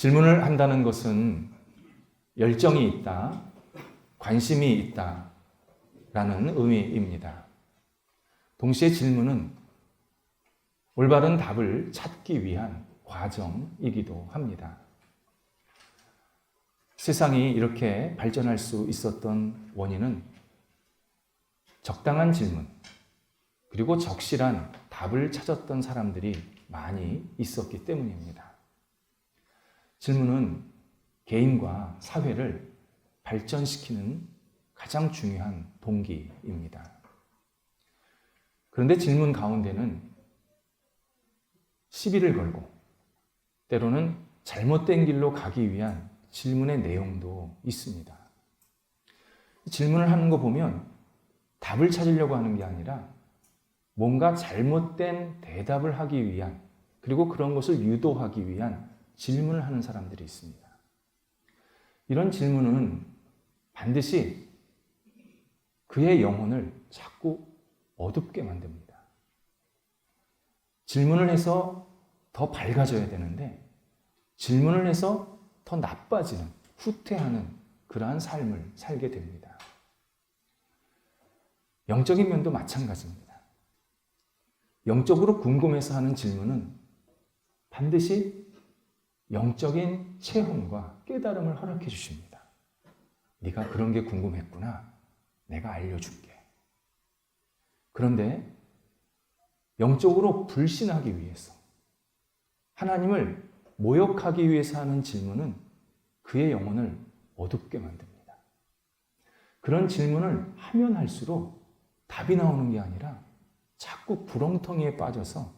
질문을 한다는 것은 열정이 있다, 관심이 있다라는 의미입니다. 동시에 질문은 올바른 답을 찾기 위한 과정이기도 합니다. 세상이 이렇게 발전할 수 있었던 원인은 적당한 질문, 그리고 적실한 답을 찾았던 사람들이 많이 있었기 때문입니다. 질문은 개인과 사회를 발전시키는 가장 중요한 동기입니다. 그런데 질문 가운데는 시비를 걸고 때로는 잘못된 길로 가기 위한 질문의 내용도 있습니다. 질문을 하는 거 보면 답을 찾으려고 하는 게 아니라 뭔가 잘못된 대답을 하기 위한, 그리고 그런 것을 유도하기 위한 질문을 하는 사람들이 있습니다. 이런 질문은 반드시 그의 영혼을 자꾸 어둡게 만듭니다. 질문을 해서 더 밝아져야 되는데 질문을 해서 더 나빠지는, 후퇴하는 그러한 삶을 살게 됩니다. 영적인 면도 마찬가지입니다. 영적으로 궁금해서 하는 질문은 반드시 영적인 체험과 깨달음을 허락해 주십니다. 네가 그런 게 궁금했구나. 내가 알려줄게. 그런데 영적으로 불신하기 위해서, 하나님을 모욕하기 위해서 하는 질문은 그의 영혼을 어둡게 만듭니다. 그런 질문을 하면 할수록 답이 나오는 게 아니라 자꾸 구렁텅이에 빠져서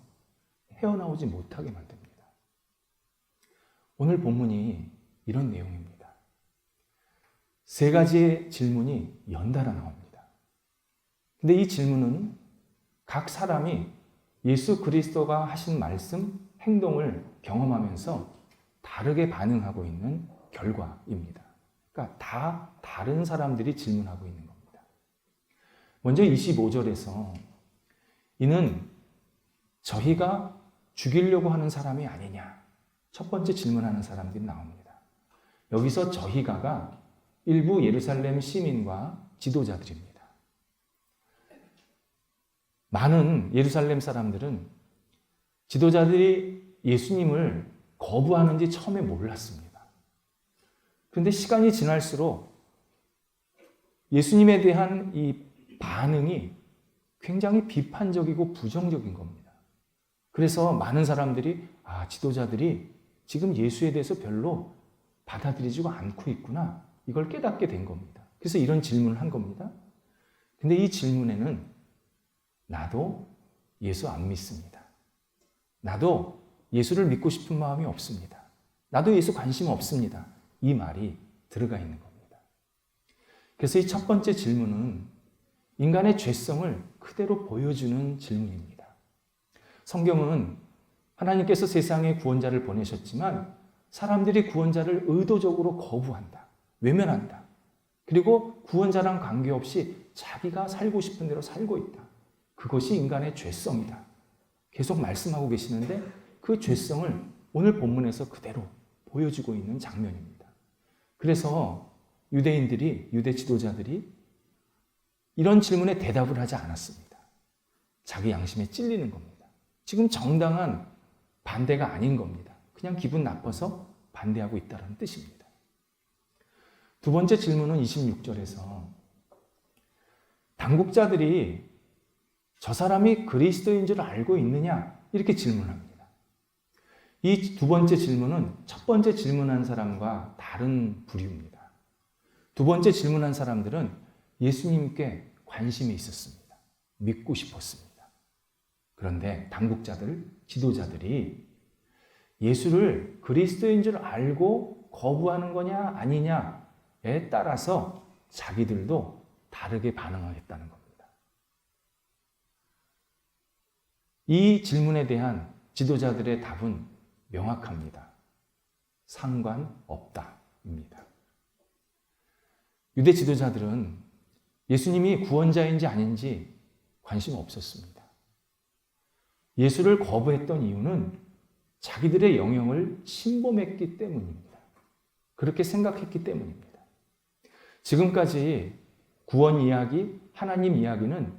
헤어나오지 못하게 만듭니다. 오늘 본문이 이런 내용입니다. 3가지의 질문이 연달아 나옵니다. 근데 이 질문은 각 사람이 예수 그리스도가 하신 말씀, 행동을 경험하면서 다르게 반응하고 있는 결과입니다. 그러니까 다 다른 사람들이 질문하고 있는 겁니다. 먼저 25절에서 이는 저희가 죽이려고 하는 사람이 아니냐, 첫 번째 질문하는 사람들이 나옵니다. 여기서 저희가가 일부 예루살렘 시민과 지도자들입니다. 많은 예루살렘 사람들은 지도자들이 예수님을 거부하는지 처음에 몰랐습니다. 그런데 시간이 지날수록 예수님에 대한 이 반응이 굉장히 비판적이고 부정적인 겁니다. 그래서 많은 사람들이 지도자들이 지금 예수에 대해서 별로 받아들이지가 않고 있구나, 이걸 깨닫게 된 겁니다. 그래서 이런 질문을 한 겁니다. 근데 이 질문에는 나도 예수 안 믿습니다. 나도 예수를 믿고 싶은 마음이 없습니다. 나도 예수 관심 없습니다. 이 말이 들어가 있는 겁니다. 그래서 이 첫 번째 질문은 인간의 죄성을 그대로 보여주는 질문입니다. 성경은 하나님께서 세상에 구원자를 보내셨지만 사람들이 구원자를 의도적으로 거부한다, 외면한다. 그리고 구원자랑 관계없이 자기가 살고 싶은 대로 살고 있다. 그것이 인간의 죄성이다. 계속 말씀하고 계시는데 그 죄성을 오늘 본문에서 그대로 보여주고 있는 장면입니다. 그래서 유대인들이, 유대 지도자들이 이런 질문에 대답을 하지 않았습니다. 자기 양심에 찔리는 겁니다. 지금 정당한 반대가 아닌 겁니다. 그냥 기분 나빠서 반대하고 있다는 뜻입니다. 두 번째 질문은 26절에서 당국자들이 저 사람이 그리스도인 줄 알고 있느냐? 이렇게 질문합니다. 이 두 번째 질문은 첫 번째 질문한 사람과 다른 부류입니다. 두 번째 질문한 사람들은 예수님께 관심이 있었습니다. 믿고 싶었습니다. 그런데 당국자들, 지도자들이 예수를 그리스도인 줄 알고 거부하는 거냐 아니냐에 따라서 자기들도 다르게 반응하겠다는 겁니다. 이 질문에 대한 지도자들의 답은 명확합니다. 상관없다입니다. 유대 지도자들은 예수님이 구원자인지 아닌지 관심 없었습니다. 예수를 거부했던 이유는 자기들의 영역을 침범했기 때문입니다. 그렇게 생각했기 때문입니다. 지금까지 구원 이야기, 하나님 이야기는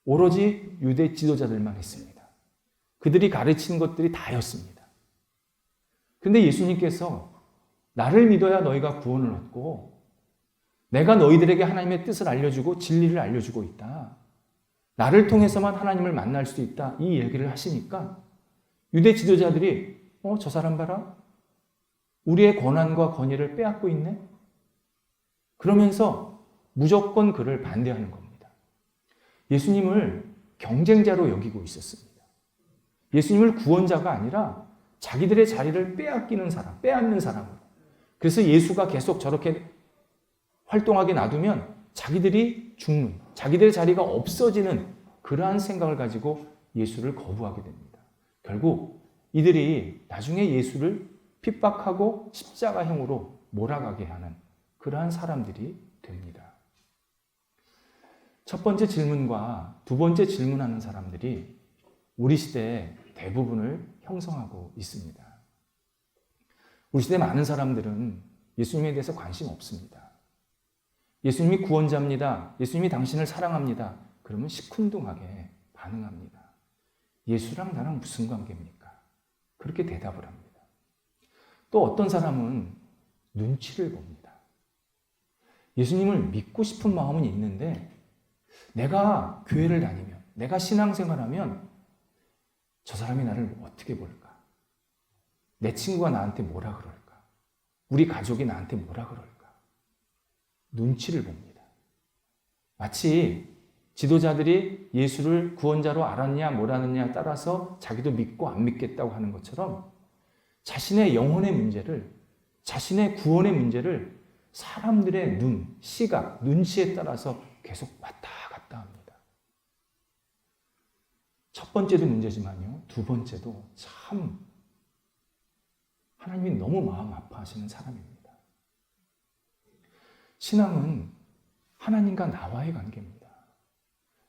오로지 유대 지도자들만 했습니다. 그들이 가르친 것들이 다였습니다. 근데 예수님께서 나를 믿어야 너희가 구원을 얻고 내가 너희들에게 하나님의 뜻을 알려주고 진리를 알려주고 있다. 나를 통해서만 하나님을 만날 수 있다. 이 얘기를 하시니까 유대 지도자들이 저 사람 봐라. 우리의 권한과 권위를 빼앗고 있네. 그러면서 무조건 그를 반대하는 겁니다. 예수님을 경쟁자로 여기고 있었습니다. 예수님을 구원자가 아니라 자기들의 자리를 빼앗기는 사람, 빼앗는 사람으로. 그래서 예수가 계속 저렇게 활동하게 놔두면 자기들이 죽는, 자기들의 자리가 없어지는 그러한 생각을 가지고 예수를 거부하게 됩니다. 결국 이들이 나중에 예수를 핍박하고 십자가형으로 몰아가게 하는 그러한 사람들이 됩니다. 첫 번째 질문과 두 번째 질문하는 사람들이 우리 시대의 대부분을 형성하고 있습니다. 우리 시대 많은 사람들은 예수님에 대해서 관심 없습니다. 예수님이 구원자입니다. 예수님이 당신을 사랑합니다. 그러면 시큰둥하게 반응합니다. 예수랑 나랑 무슨 관계입니까? 그렇게 대답을 합니다. 또 어떤 사람은 눈치를 봅니다. 예수님을 믿고 싶은 마음은 있는데 내가 교회를 다니면, 내가 신앙생활하면 저 사람이 나를 어떻게 볼까? 내 친구가 나한테 뭐라 그럴까? 우리 가족이 나한테 뭐라 그럴까? 눈치를 봅니다. 마치 지도자들이 예수를 구원자로 알았냐 몰랐느냐에 따라서 자기도 믿고 안 믿겠다고 하는 것처럼 자신의 영혼의 문제를, 자신의 구원의 문제를 사람들의 눈, 시각, 눈치에 따라서 계속 왔다 갔다 합니다. 첫 번째도 문제지만요, 두 번째도 참 하나님이 너무 마음 아파하시는 사람입니다. 신앙은 하나님과 나와의 관계입니다.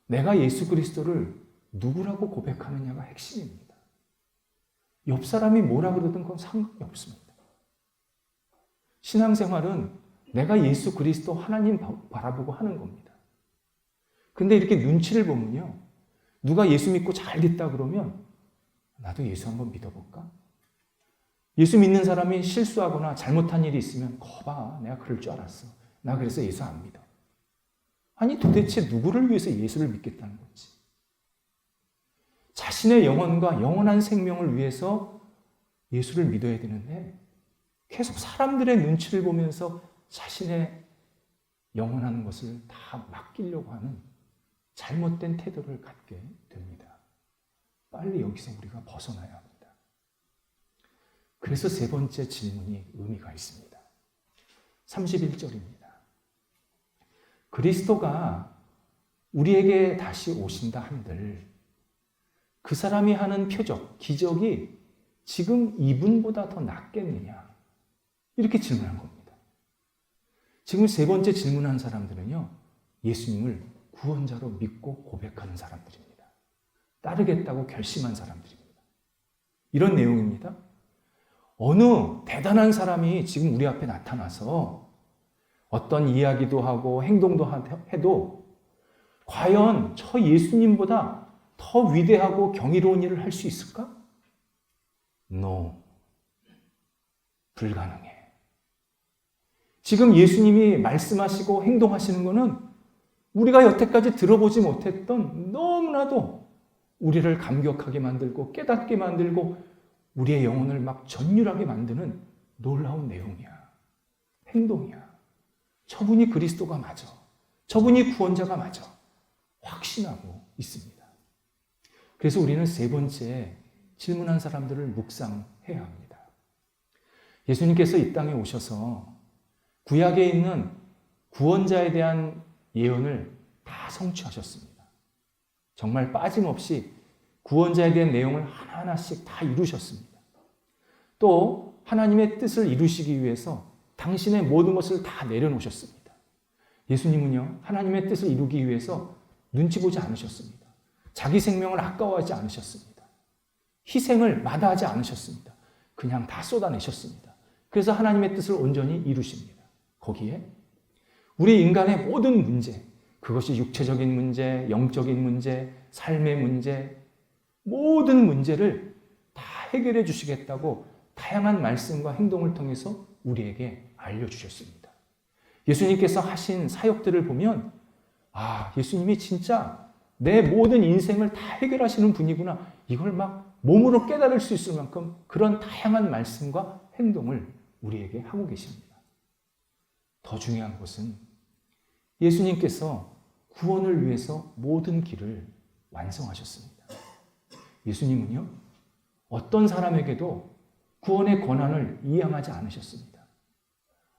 내가 예수 그리스도를 누구라고 고백하느냐가 핵심입니다. 옆 사람이 뭐라 그러든 그건 상관이 없습니다. 신앙생활은 내가 예수 그리스도 하나님 바라보고 하는 겁니다. 근데 이렇게 눈치를 보면요, 누가 예수 믿고 잘 됐다 그러면 나도 예수 한번 믿어볼까? 예수 믿는 사람이 실수하거나 잘못한 일이 있으면 거봐, 내가 그럴 줄 알았어. 나 그래서 예수 안 믿어. 아니 도대체 누구를 위해서 예수를 믿겠다는 건지. 자신의 영혼과 영원한 생명을 위해서 예수를 믿어야 되는데 계속 사람들의 눈치를 보면서 자신의 영원한 것을 다 맡기려고 하는 잘못된 태도를 갖게 됩니다. 빨리 여기서 우리가 벗어나야 합니다. 그래서 세 번째 질문이 의미가 있습니다. 31절입니다. 그리스도가 우리에게 다시 오신다 한들 그 사람이 하는 표적, 기적이 지금 이분보다 더 낫겠느냐? 이렇게 질문한 겁니다. 지금 세 번째 질문한 사람들은요, 예수님을 구원자로 믿고 고백하는 사람들입니다. 따르겠다고 결심한 사람들입니다. 이런 내용입니다. 어느 대단한 사람이 지금 우리 앞에 나타나서 어떤 이야기도 하고 행동도 해도 과연 저 예수님보다 더 위대하고 경이로운 일을 할 수 있을까? No. 불가능해. 지금 예수님이 말씀하시고 행동하시는 것은 우리가 여태까지 들어보지 못했던 너무나도 우리를 감격하게 만들고 깨닫게 만들고 우리의 영혼을 막 전율하게 만드는 놀라운 내용이야. 행동이야. 저분이 그리스도가 맞아. 저분이 구원자가 맞아. 확신하고 있습니다. 그래서 우리는 세 번째 질문한 사람들을 묵상해야 합니다. 예수님께서 이 땅에 오셔서 구약에 있는 구원자에 대한 예언을 다 성취하셨습니다. 정말 빠짐없이 구원자에 대한 내용을 하나하나씩 다 이루셨습니다. 또 하나님의 뜻을 이루시기 위해서 당신의 모든 것을 다 내려놓으셨습니다. 예수님은요, 하나님의 뜻을 이루기 위해서 눈치 보지 않으셨습니다. 자기 생명을 아까워하지 않으셨습니다. 희생을 마다하지 않으셨습니다. 그냥 다 쏟아내셨습니다. 그래서 하나님의 뜻을 온전히 이루십니다. 거기에 우리 인간의 모든 문제, 그것이 육체적인 문제, 영적인 문제, 삶의 문제, 모든 문제를 다 해결해 주시겠다고 다양한 말씀과 행동을 통해서 우리에게 알려주셨습니다. 예수님께서 하신 사역들을 보면 예수님이 진짜 내 모든 인생을 다 해결하시는 분이구나. 이걸 막 몸으로 깨달을 수 있을 만큼 그런 다양한 말씀과 행동을 우리에게 하고 계십니다. 더 중요한 것은 예수님께서 구원을 위해서 모든 길을 완성하셨습니다. 예수님은요, 어떤 사람에게도 구원의 권한을 이양하지 않으셨습니다.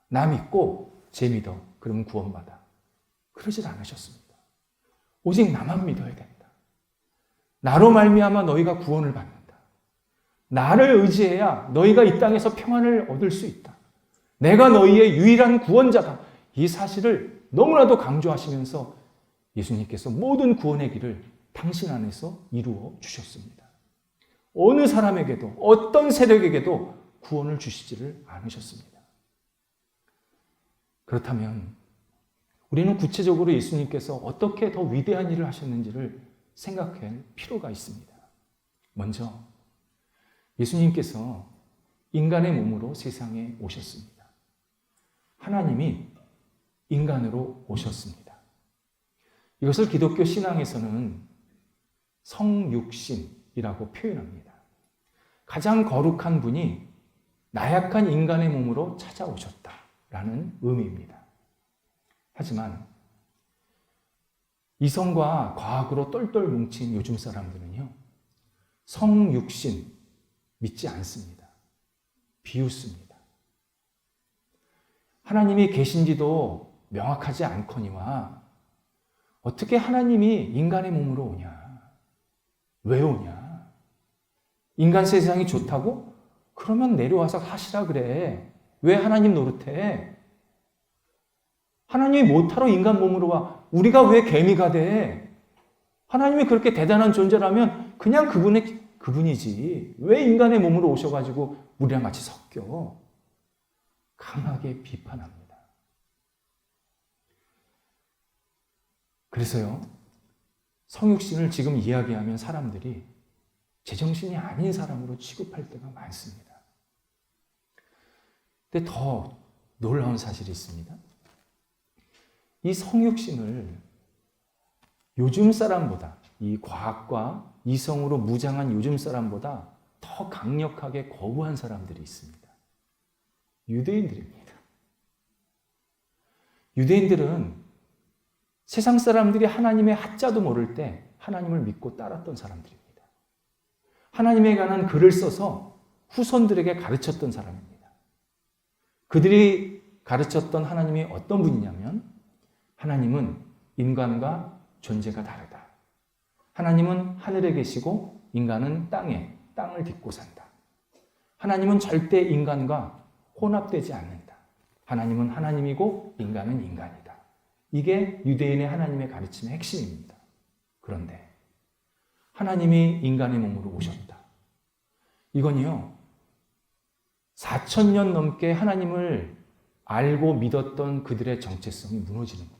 나 믿고 쟤 믿어. 그러면 구원받아. 그러질 않으셨습니다. 오직 나만 믿어야 된다. 나로 말미암아 너희가 구원을 받는다. 나를 의지해야 너희가 이 땅에서 평안을 얻을 수 있다. 내가 너희의 유일한 구원자다. 이 사실을 너무나도 강조하시면서 예수님께서 모든 구원의 길을 당신 안에서 이루어 주셨습니다. 어느 사람에게도 어떤 세력에게도 구원을 주시지를 않으셨습니다. 그렇다면 우리는 구체적으로 예수님께서 어떻게 더 위대한 일을 하셨는지를 생각할 필요가 있습니다. 먼저 예수님께서 인간의 몸으로 세상에 오셨습니다. 하나님이 인간으로 오셨습니다. 이것을 기독교 신앙에서는 성육신이라고 표현합니다. 가장 거룩한 분이 나약한 인간의 몸으로 찾아오셨다라는 의미입니다. 하지만 이성과 과학으로 똘똘 뭉친 요즘 사람들은요, 성육신 믿지 않습니다. 비웃습니다. 하나님이 계신지도 명확하지 않거니와 어떻게 하나님이 인간의 몸으로 오냐? 왜 오냐? 인간 세상이 좋다고? 그러면 내려와서 하시라 그래. 왜 하나님 노릇해? 하나님이 못하러 인간 몸으로 와. 우리가 왜 개미가 돼? 하나님이 그렇게 대단한 존재라면 그냥 그분이지. 왜 인간의 몸으로 오셔가지고 우리랑 같이 섞여? 강하게 비판합니다. 그래서요, 성육신을 지금 이야기하면 사람들이 제정신이 아닌 사람으로 취급할 때가 많습니다. 근데 더 놀라운 사실이 있습니다. 이 성육신을 요즘 사람보다, 이 과학과 이성으로 무장한 요즘 사람보다 더 강력하게 거부한 사람들이 있습니다. 유대인들입니다. 유대인들은 세상 사람들이 하나님의 하자도 모를 때 하나님을 믿고 따랐던 사람들입니다. 하나님에 관한 글을 써서 후손들에게 가르쳤던 사람입니다. 그들이 가르쳤던 하나님이 어떤 분이냐면, 하나님은 인간과 존재가 다르다. 하나님은 하늘에 계시고 인간은 땅을 딛고 산다. 하나님은 절대 인간과 혼합되지 않는다. 하나님은 하나님이고 인간은 인간이다. 이게 유대인의 하나님의 가르침의 핵심입니다. 그런데 하나님이 인간의 몸으로 오셨다. 이건요, 4,000년 넘게 하나님을 알고 믿었던 그들의 정체성이 무너지는 겁니다.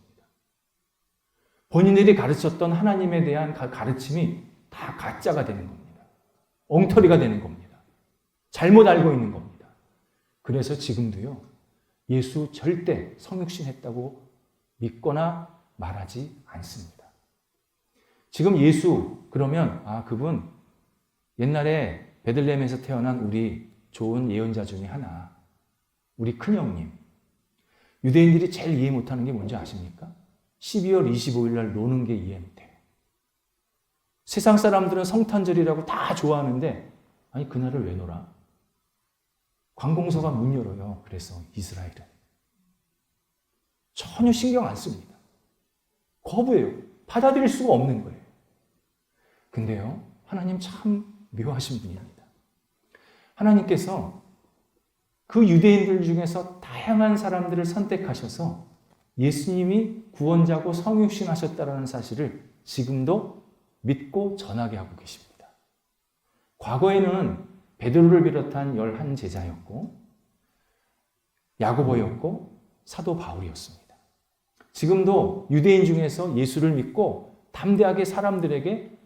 본인들이 가르쳤던 하나님에 대한 가르침이 다 가짜가 되는 겁니다. 엉터리가 되는 겁니다. 잘못 알고 있는 겁니다. 그래서 지금도요, 예수 절대 성육신했다고 믿거나 말하지 않습니다. 지금 예수 그러면 그분 옛날에 베들레헴에서 태어난 우리 좋은 예언자 중에 하나, 우리 큰형님. 유대인들이 제일 이해 못하는 게 뭔지 아십니까? 12월 25일 날 노는 게 이해 못해요. 세상 사람들은 성탄절이라고 다 좋아하는데 아니 그날을 왜 놀아? 관공서가 문 열어요. 그래서 이스라엘은 전혀 신경 안 씁니다. 거부해요. 받아들일 수가 없는 거예요. 근데요, 하나님 참 묘하신 분입니다. 하나님께서 그 유대인들 중에서 다양한 사람들을 선택하셔서 예수님이 구원자고 성육신하셨다는 사실을 지금도 믿고 전하게 하고 계십니다. 과거에는 베드로를 비롯한 11제자였고 야고보였고 사도 바울이었습니다. 지금도 유대인 중에서 예수를 믿고 담대하게 사람들에게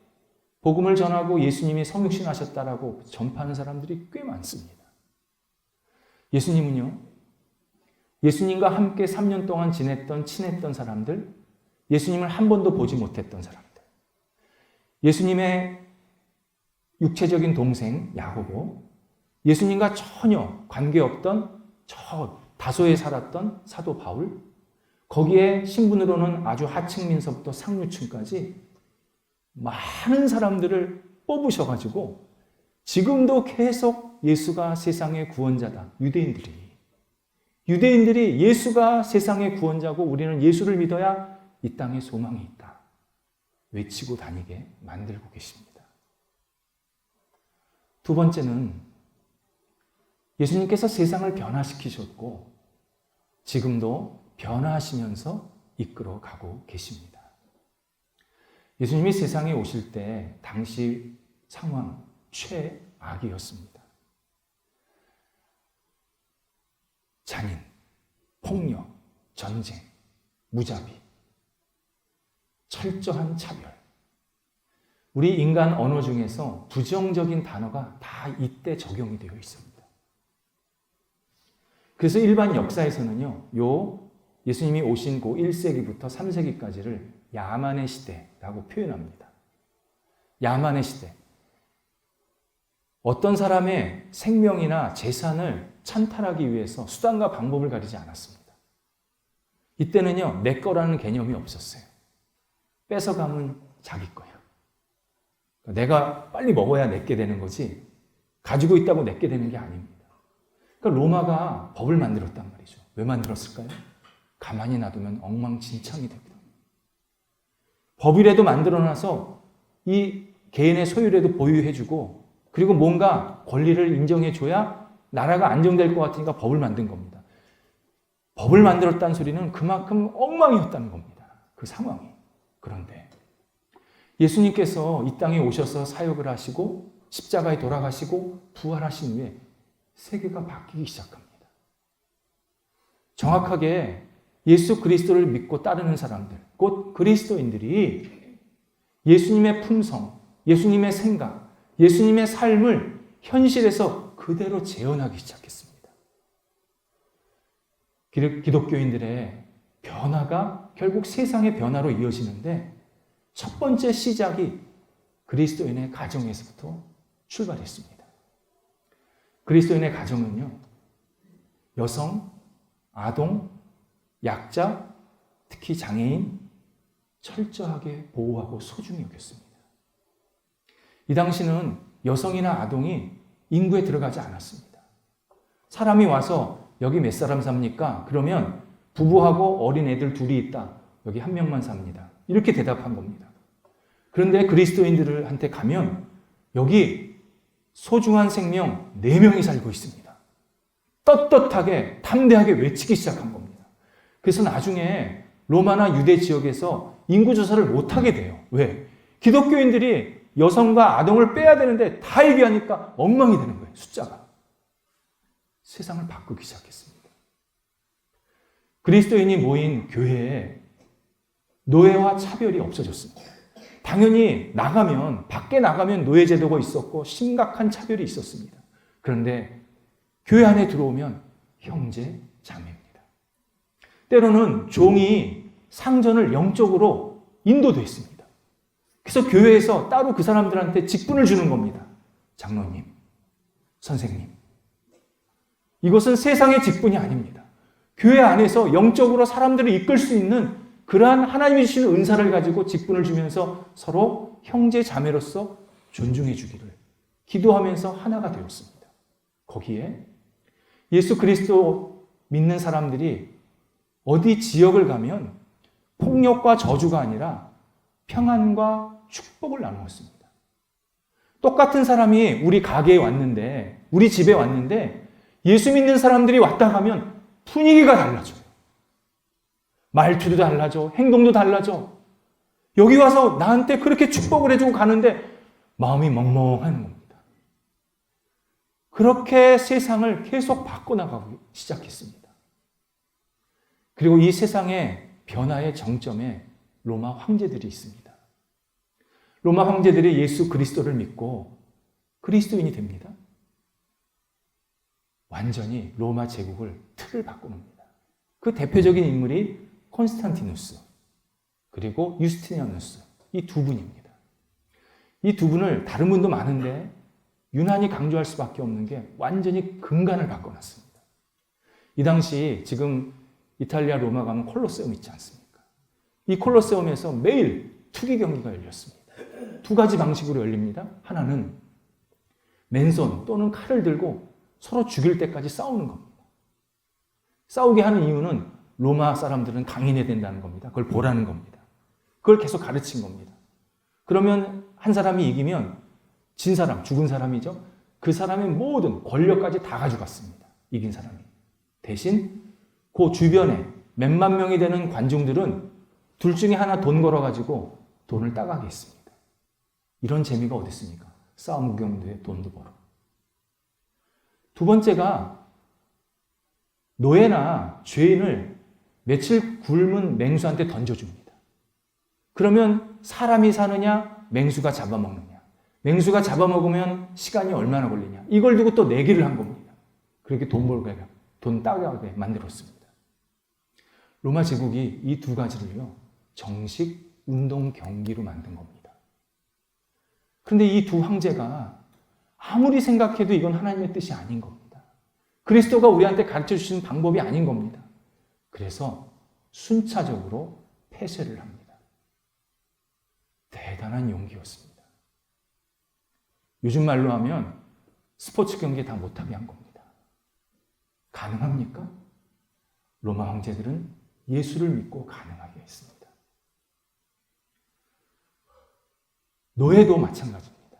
복음을 전하고 예수님이 성육신하셨다라고 전파하는 사람들이 꽤 많습니다. 예수님은요, 예수님과 함께 3년 동안 지냈던 친했던 사람들, 예수님을 한 번도 보지 못했던 사람들, 예수님의 육체적인 동생 야고보, 예수님과 전혀 관계없던 저 다소에 살았던 사도 바울, 거기에 신분으로는 아주 하층민서부터 상류층까지 많은 사람들을 뽑으셔가지고 지금도 계속 예수가 세상의 구원자다. 유대인들이 예수가 세상의 구원자고 우리는 예수를 믿어야 이 땅에 소망이 있다. 외치고 다니게 만들고 계십니다. 두 번째는 예수님께서 세상을 변화시키셨고 지금도 변화하시면서 이끌어 가고 계십니다. 예수님이 세상에 오실 때 당시 상황 최악이었습니다. 잔인, 폭력, 전쟁, 무자비, 철저한 차별. 우리 인간 언어 중에서 부정적인 단어가 다 이때 적용이 되어 있습니다. 그래서 일반 역사에서는요, 예수님이 오신 그 1세기부터 3세기까지를 야만의 시대라고 표현합니다. 야만의 시대. 어떤 사람의 생명이나 재산을 찬탈하기 위해서 수단과 방법을 가리지 않았습니다. 이때는요, 내 거라는 개념이 없었어요. 뺏어가면 자기 거야. 내가 빨리 먹어야 내게 되는 거지, 가지고 있다고 내게 되는 게 아닙니다. 그러니까 로마가 법을 만들었단 말이죠. 왜 만들었을까요? 가만히 놔두면 엉망진창이 됩니다. 법이라도 만들어놔서 이 개인의 소유라도 보유해주고 그리고 뭔가 권리를 인정해줘야 나라가 안정될 것 같으니까 법을 만든 겁니다. 법을 만들었다는 소리는 그만큼 엉망이었다는 겁니다. 그 상황이. 그런데 예수님께서 이 땅에 오셔서 사역을 하시고 십자가에 돌아가시고 부활하신 후에 세계가 바뀌기 시작합니다. 정확하게 예수 그리스도를 믿고 따르는 사람들, 곧 그리스도인들이 예수님의 품성, 예수님의 생각, 예수님의 삶을 현실에서 그대로 재현하기 시작했습니다. 기독교인들의 변화가 결국 세상의 변화로 이어지는데 첫 번째 시작이 그리스도인의 가정에서부터 출발했습니다. 그리스도인의 가정은요, 여성, 아동, 약자, 특히 장애인 철저하게 보호하고 소중히 여겼습니다. 이 당시는 여성이나 아동이 인구에 들어가지 않았습니다. 사람이 와서 여기 몇 사람 삽니까? 그러면 부부하고 어린 애들 둘이 있다. 여기 한 명만 삽니다. 이렇게 대답한 겁니다. 그런데 그리스도인들한테 가면 여기 소중한 생명 4명이 살고 있습니다. 떳떳하게 담대하게 외치기 시작한 겁니다. 그래서 나중에 로마나 유대 지역에서 인구조사를 못하게 돼요. 왜? 기독교인들이 여성과 아동을 빼야 되는데 다 얘기하니까 엉망이 되는 거예요. 숫자가. 세상을 바꾸기 시작했습니다. 그리스도인이 모인 교회에 노예와 차별이 없어졌습니다. 당연히 밖에 나가면 노예 제도가 있었고 심각한 차별이 있었습니다. 그런데 교회 안에 들어오면 형제, 자매입니다. 때로는 종이 상전을 영적으로 인도됐습니다. 그래서 교회에서 따로 그 사람들한테 직분을 주는 겁니다. 장로님, 선생님. 이것은 세상의 직분이 아닙니다. 교회 안에서 영적으로 사람들을 이끌 수 있는 그러한 하나님이 주시는 은사를 가지고 직분을 주면서 서로 형제 자매로서 존중해 주기를 기도하면서 하나가 되었습니다. 거기에 예수 그리스도 믿는 사람들이 어디 지역을 가면 폭력과 저주가 아니라 평안과 축복을 나누었습니다. 똑같은 사람이 우리 가게에 왔는데, 우리 집에 왔는데 예수 믿는 사람들이 왔다 가면 분위기가 달라져요. 말투도 달라져, 행동도 달라져. 여기 와서 나한테 그렇게 축복을 해주고 가는데 마음이 멍멍한 겁니다. 그렇게 세상을 계속 바꿔나가기 시작했습니다. 그리고 이 세상의 변화의 정점에 로마 황제들이 있습니다. 로마 황제들이 예수 그리스도를 믿고 그리스도인이 됩니다. 완전히 로마 제국을 틀을 바꿉니다. 그 대표적인 인물이 콘스탄티누스 그리고 유스티니아누스, 이 두 분입니다. 이 두 분을 다른 분도 많은데 유난히 강조할 수밖에 없는 게 완전히 근간을 바꿔놨습니다. 이 당시 지금 이탈리아 로마 가면 콜로세움 있지 않습니까? 이 콜로세움에서 매일 투기 경기가 열렸습니다. 두 가지 방식으로 열립니다. 하나는 맨손 또는 칼을 들고 서로 죽일 때까지 싸우는 겁니다. 싸우게 하는 이유는 로마 사람들은 강인해야 된다는 겁니다. 그걸 보라는 겁니다. 그걸 계속 가르친 겁니다. 그러면 한 사람이 이기면 진 사람, 죽은 사람이죠. 그 사람의 모든 권력까지 다 가져갔습니다. 이긴 사람이. 대신 그 주변에 몇만 명이 되는 관중들은 둘 중에 하나 돈 걸어가지고 돈을 따가게 했습니다. 이런 재미가 어디 있습니까? 싸움 구경도 해, 돈도 벌어. 두 번째가 노예나 죄인을 며칠 굶은 맹수한테 던져줍니다. 그러면 사람이 사느냐, 맹수가 잡아먹느냐. 맹수가 잡아먹으면 시간이 얼마나 걸리냐. 이걸 두고 또 내기를 한 겁니다. 그렇게 돈 벌게, 돈 따가게 만들었습니다. 로마 제국이 이 두 가지를요, 정식 운동 경기로 만든 겁니다. 그런데 이 두 황제가 아무리 생각해도 이건 하나님의 뜻이 아닌 겁니다. 그리스도가 우리한테 가르쳐 주신 방법이 아닌 겁니다. 그래서 순차적으로 폐쇄를 합니다. 대단한 용기였습니다. 요즘 말로 하면 스포츠 경기 다 못하게 한 겁니다. 가능합니까? 로마 황제들은 예수를 믿고 가능하게 했습니다. 노예도 마찬가지입니다.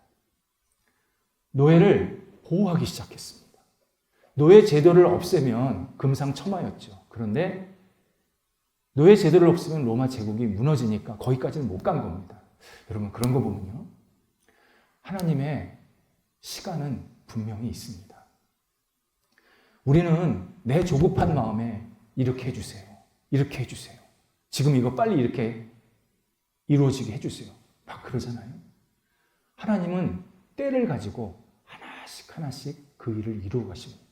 노예를 보호하기 시작했습니다. 노예 제도를 없애면 금상첨화였죠. 그런데 노예 제도를 없으면 로마 제국이 무너지니까 거기까지는 못 간 겁니다. 여러분, 그런 거 보면요, 하나님의 시간은 분명히 있습니다. 우리는 내 조급한 마음에 이렇게 해주세요. 이렇게 해주세요. 지금 이거 빨리 이렇게 이루어지게 해주세요. 막 그러잖아요. 하나님은 때를 가지고 하나씩 하나씩 그 일을 이루어 가십니다.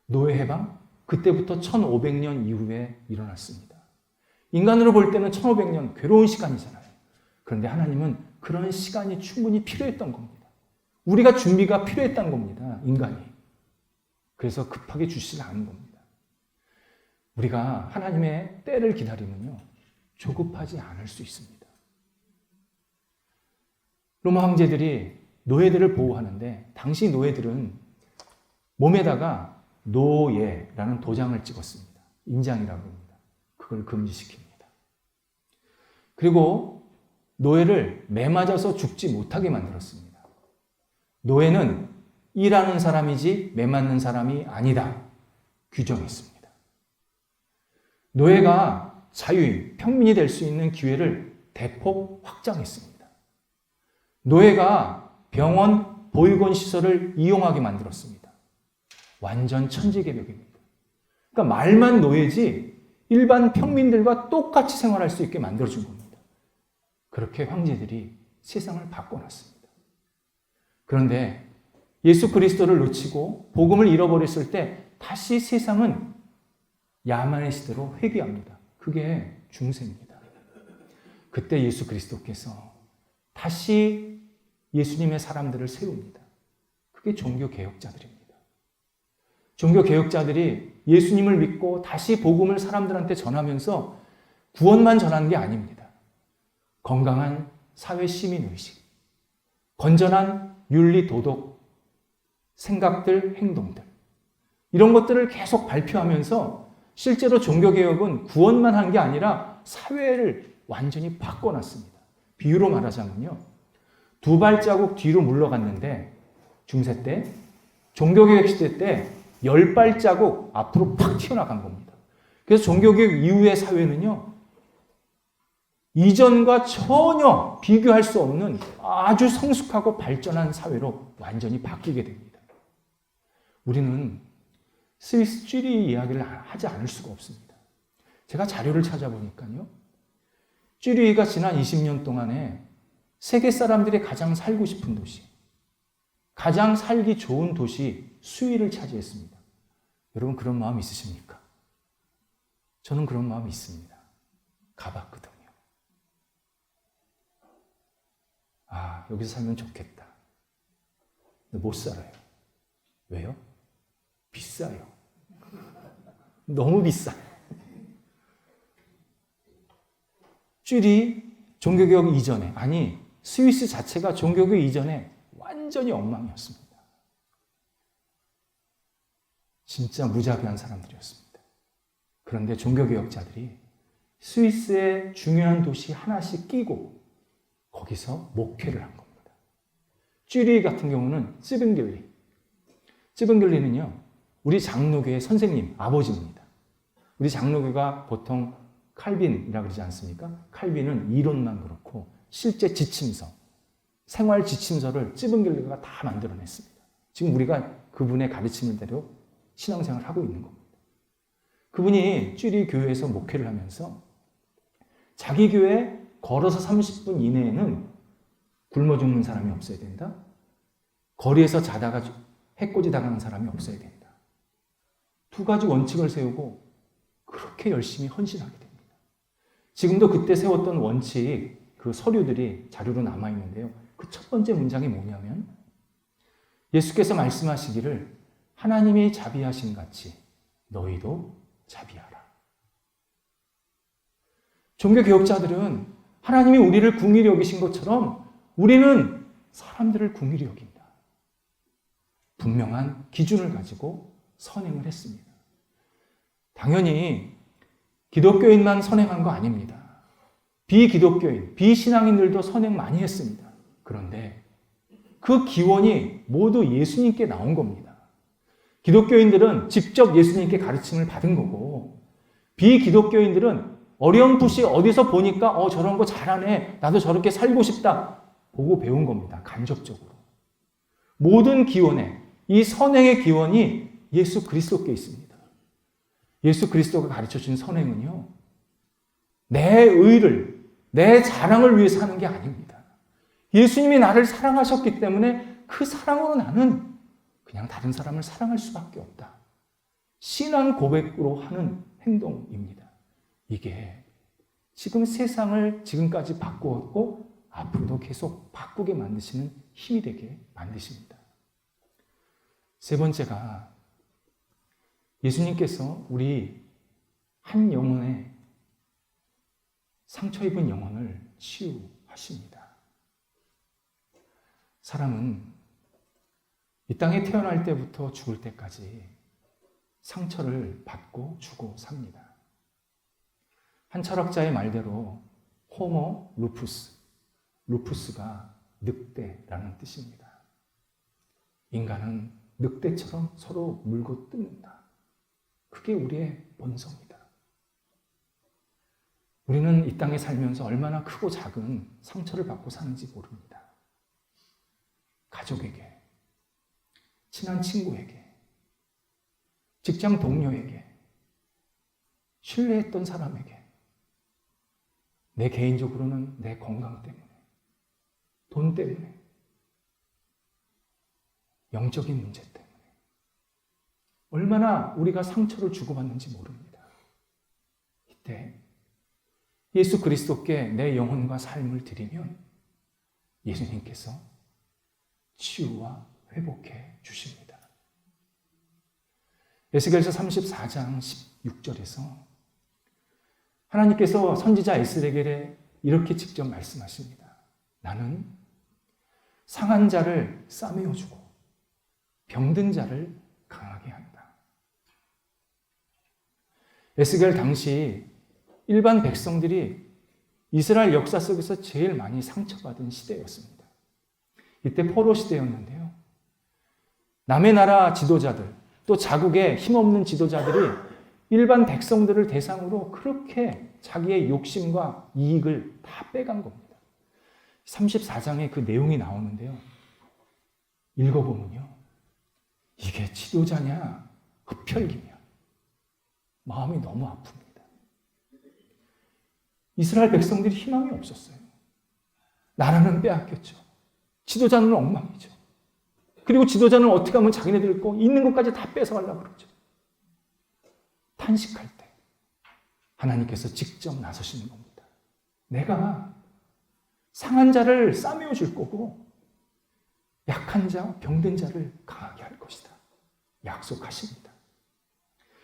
노예 해방, 그때부터 1500년 이후에 일어났습니다. 인간으로 볼 때는 1500년 괴로운 시간이잖아요. 그런데 하나님은 그런 시간이 충분히 필요했던 겁니다. 우리가 준비가 필요했다는 겁니다. 인간이. 그래서 급하게 주시지 않은 겁니다. 우리가 하나님의 때를 기다리면요, 조급하지 않을 수 있습니다. 로마 황제들이 노예들을 보호하는데 당시 노예들은 몸에다가 노예라는 도장을 찍었습니다. 인장이라고 합니다. 그걸 금지시킵니다. 그리고 노예를 매 맞아서 죽지 못하게 만들었습니다. 노예는 일하는 사람이지 매 맞는 사람이 아니다. 규정했습니다. 노예가 자유인, 평민이 될 수 있는 기회를 대폭 확장했습니다. 노예가 병원, 보육원 시설을 이용하게 만들었습니다. 완전 천지개벽입니다. 그러니까 말만 노예지 일반 평민들과 똑같이 생활할 수 있게 만들어준 겁니다. 그렇게 황제들이 세상을 바꿔놨습니다. 그런데 예수 그리스도를 놓치고 복음을 잃어버렸을 때 다시 세상은 야만의 시대로 회귀합니다. 그게 중세입니다. 그때 예수 그리스도께서 다시 예수님의 사람들을 세웁니다. 그게 종교개혁자들입니다. 종교개혁자들이 예수님을 믿고 다시 복음을 사람들한테 전하면서 구원만 전하는 게 아닙니다. 건강한 사회 시민의식, 건전한 윤리 도덕, 생각들, 행동들, 이런 것들을 계속 발표하면서 실제로 종교개혁은 구원만 한 게 아니라 사회를 완전히 바꿔놨습니다. 비유로 말하자면요, 2발자국 뒤로 물러갔는데 중세 때, 종교개혁 시대 때 10발자국 앞으로 팍 튀어나간 겁니다. 그래서 종교개혁 이후의 사회는요, 이전과 전혀 비교할 수 없는 아주 성숙하고 발전한 사회로 완전히 바뀌게 됩니다. 우리는 스위스 쥐리 이야기를 하지 않을 수가 없습니다. 제가 자료를 찾아보니까요. 쥐리히가 지난 20년 동안에 세계 사람들이 가장 살고 싶은 도시, 가장 살기 좋은 도시 수위를 차지했습니다. 여러분 그런 마음 있으십니까? 저는 그런 마음이 있습니다. 가봤거든요. 아, 여기서 살면 좋겠다. 근데 못 살아요. 왜요? 비싸요. 너무 비싸요. 쥐리 종교개혁 이전에, 아니 스위스 자체가 종교개혁 이전에 완전히 엉망이었습니다. 진짜 무자비한 사람들이었습니다. 그런데 종교개혁자들이 스위스의 중요한 도시 하나씩 끼고 거기서 목회를 한 겁니다. 쥐리 같은 경우는 찌븐길리는요, 우리 장로교의 선생님, 아버지입니다. 우리 장로교가 보통 칼빈이라고 그러지 않습니까? 칼빈은 이론만 그렇고 실제 지침서, 생활 지침서를 찌븐길리가 다 만들어냈습니다. 지금 우리가 그분의 가르침을 대로 신앙생활을 하고 있는 겁니다. 그분이 쥐리 교회에서 목회를 하면서 자기 교회 걸어서 30분 이내에는 굶어 죽는 사람이 없어야 된다. 거리에서 자다가 해코지 당하는 사람이 없어야 된다. 두 가지 원칙을 세우고 그렇게 열심히 헌신하게 됩니다. 지금도 그때 세웠던 원칙, 그 서류들이 자료로 남아있는데요. 그 첫 번째 문장이 뭐냐면 예수께서 말씀하시기를 하나님이 자비하신 같이 너희도 자비하라. 종교개혁자들은 하나님이 우리를 긍휼히 여기신 것처럼 우리는 사람들을 긍휼히 여긴다. 분명한 기준을 가지고 선행을 했습니다. 당연히 기독교인만 선행한 거 아닙니다. 비기독교인, 비신앙인들도 선행 많이 했습니다. 그런데 그 기원이 모두 예수님께 나온 겁니다. 기독교인들은 직접 예수님께 가르침을 받은 거고, 비기독교인들은 어렴풋이 어디서 보니까 저런 거 잘하네, 나도 저렇게 살고 싶다 보고 배운 겁니다. 간접적으로. 모든 기원에, 이 선행의 기원이 예수 그리스도께 있습니다. 예수 그리스도가 가르쳐준 선행은요, 내 의를, 내 자랑을 위해서 하는 게 아닙니다. 예수님이 나를 사랑하셨기 때문에 그 사랑으로 나는 그냥 다른 사람을 사랑할 수밖에 없다. 신앙 고백으로 하는 행동입니다. 이게 지금 세상을 지금까지 바꾸었고 앞으로도 계속 바꾸게 만드시는 힘이 되게 만드십니다. 세 번째가 예수님께서 우리 한 영혼의 상처 입은 영혼을 치유하십니다. 사람은 이 땅에 태어날 때부터 죽을 때까지 상처를 받고 주고 삽니다. 한 철학자의 말대로 호모 루푸스, 루푸스가 늑대라는 뜻입니다. 인간은 늑대처럼 서로 물고 뜯는다. 그게 우리의 본성이다. 우리는 이 땅에 살면서 얼마나 크고 작은 상처를 받고 사는지 모릅니다. 가족에게, 친한 친구에게, 직장 동료에게, 신뢰했던 사람에게, 내 개인적으로는 내 건강 때문에, 돈 때문에, 영적인 문제 때문에 얼마나 우리가 상처를 주고받는지 모릅니다. 이때 예수 그리스도께 내 영혼과 삶을 드리면 예수님께서 치유와 회복해 주십니다. 에스겔서 34장 16절에서 하나님께서 선지자 에스겔에게 이렇게 직접 말씀하십니다. 나는 상한 자를 싸매어 주고 병든 자를 강하게 한다. 에스겔 당시 일반 백성들이 이스라엘 역사 속에서 제일 많이 상처받은 시대였습니다. 이때 포로 시대였는데요. 남의 나라 지도자들, 또 자국의 힘없는 지도자들이 일반 백성들을 대상으로 그렇게 자기의 욕심과 이익을 다 빼간 겁니다. 34장에 그 내용이 나오는데요. 읽어보면요. 이게 지도자냐 흡혈귀냐 마음이 너무 아픕니다. 이스라엘 백성들이 희망이 없었어요. 나라는 빼앗겼죠. 지도자는 엉망이죠. 그리고 지도자는 어떻게 하면 자기네들 거 있는 것까지 다 뺏어가려고 그러죠. 탄식할 때 하나님께서 직접 나서시는 겁니다. 내가 상한 자를 싸매어 줄 거고 약한 자, 병든 자를 강하게 할 것이다. 약속하십니다.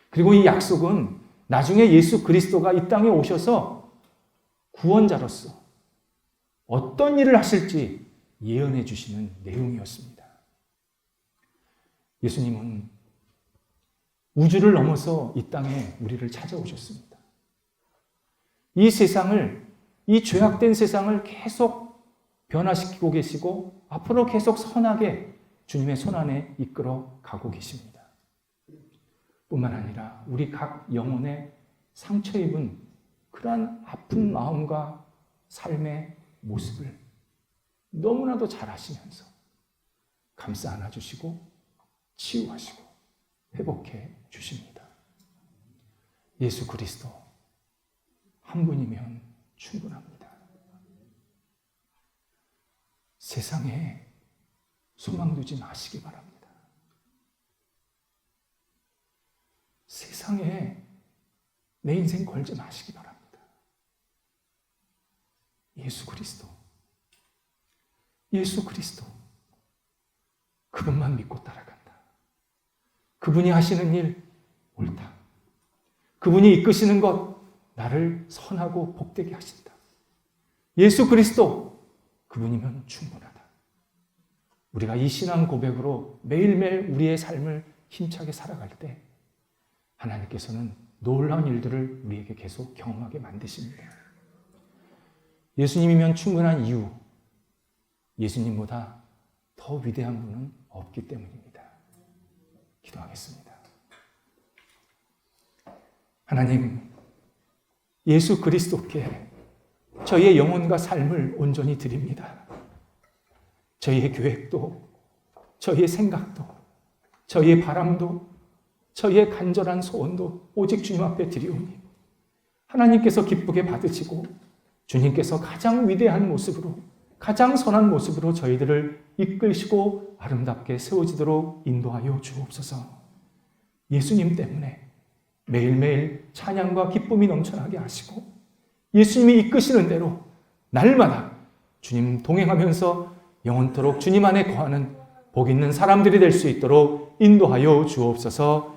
그리고 이 약속은 나중에 예수 그리스도가 이 땅에 오셔서 구원자로서 어떤 일을 하실지 예언해 주시는 내용이었습니다. 예수님은 우주를 넘어서 이 땅에 우리를 찾아오셨습니다. 이 세상을, 이 죄악된 세상을 계속 변화시키고 계시고 앞으로 계속 선하게 주님의 손안에 이끌어 가고 계십니다. 뿐만 아니라 우리 각 영혼에 상처 입은 그러한 아픈 마음과 삶의 모습을 너무나도 잘 아시면서 감싸 안아주시고 치유하시고 회복해 주십니다. 예수 그리스도 한 분이면 충분합니다. 세상에 소망 두지 마시기 바랍니다. 세상에 내 인생 걸지 마시기 바랍니다. 예수 그리스도, 예수 그리스도, 그분만 믿고 따라간다. 그분이 하시는 일 옳다. 그분이 이끄시는 것 나를 선하고 복되게 하신다. 예수 그리스도, 그분이면 충분하다. 우리가 이 신앙 고백으로 매일매일 우리의 삶을 힘차게 살아갈 때 하나님께서는 놀라운 일들을 우리에게 계속 경험하게 만드십니다. 예수님이면 충분한 이유, 예수님보다 더 위대한 분은 없기 때문입니다. 기도하겠습니다. 하나님, 예수 그리스도께 저희의 영혼과 삶을 온전히 드립니다. 저희의 계획도, 저희의 생각도, 저희의 바람도, 저희의 간절한 소원도 오직 주님 앞에 드리오니 하나님께서 기쁘게 받으시고 주님께서 가장 위대한 모습으로, 가장 선한 모습으로 저희들을 이끌시고 아름답게 세워지도록 인도하여 주옵소서. 예수님 때문에 매일매일 찬양과 기쁨이 넘쳐나게 하시고 예수님이 이끄시는 대로 날마다 주님 동행하면서 영원토록 주님 안에 거하는 복 있는 사람들이 될 수 있도록 인도하여 주옵소서.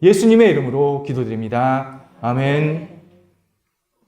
예수님의 이름으로 기도드립니다. 아멘.